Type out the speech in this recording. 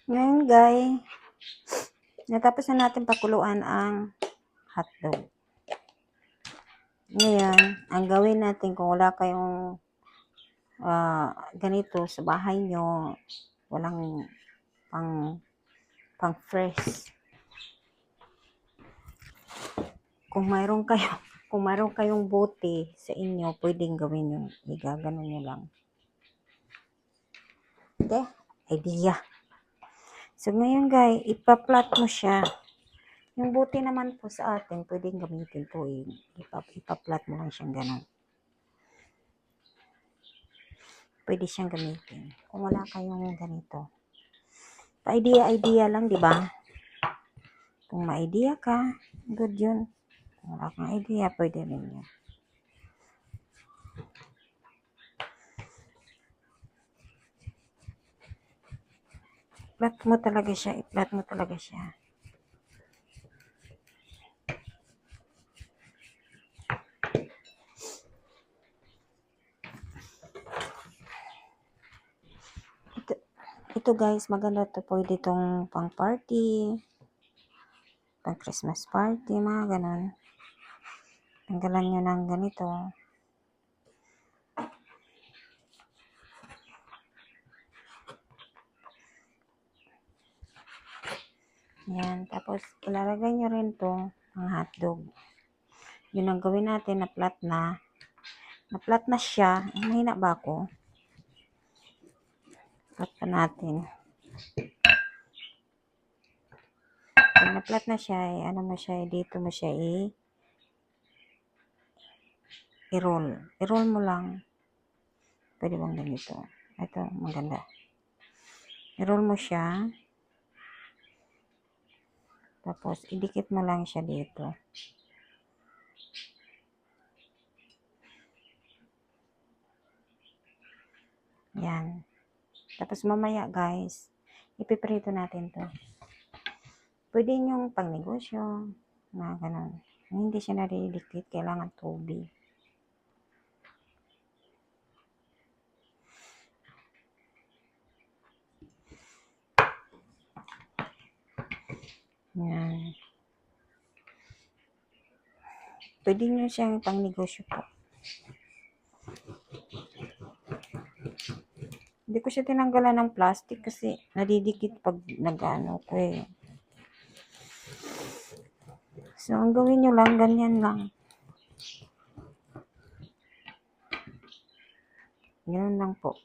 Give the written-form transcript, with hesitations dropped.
Ngayon guys, natapos na natin pakuluan ang hotdog. Ngayon, ang gawin natin kung wala kayong ganito sa bahay nyo, walang pang fresh. Kung mayroon kayong bote sa inyo, pwedeng gawin nyo. Igaganon nyo lang. Okay? Idea. So, ngayon guys, ipaplat mo siya. Yung bote naman po sa atin, pwedeng gamitin to eh. Ipaplat mo lang siyang ganon. Pwede siyang gamitin. Kung wala kayong ganito. Pa-idea lang, di ba? Kung ma-idea ka, good yun. Kung wala kang idea, pwede rin yun. I-flat mo talaga siya. Ito guys, maganda to. Pwede itong pang party, pang Christmas party, mga ganon. Tanggalan nyo ng ganito. Yan. Tapos, ilalagay nyo rin to ang hotdog. Yun ang gawin natin, na-flat na. Na-flat na siya. Mahina ba ako? Flat pa natin. Pag na-flat na siya, ano mo siya, dito mo siya i-roll. I-roll mo lang. Pwede bang ganito? Ito, maganda. I-roll mo siya. Tapos, idikit mo lang siya dito. Yan. Tapos, mamaya guys, ipiprito natin to. Pwede yung pangnegosyo, na ganun. Hindi siya nadidikit, kailangan tubig. Yan. Pwede nyo siyang pangnegosyo po. Hindi ko siya tinanggalan ng plastic kasi nadidikit pag nag-ano ko eh. So, ang gawin nyo lang, ganyan lang. Ganun lang po.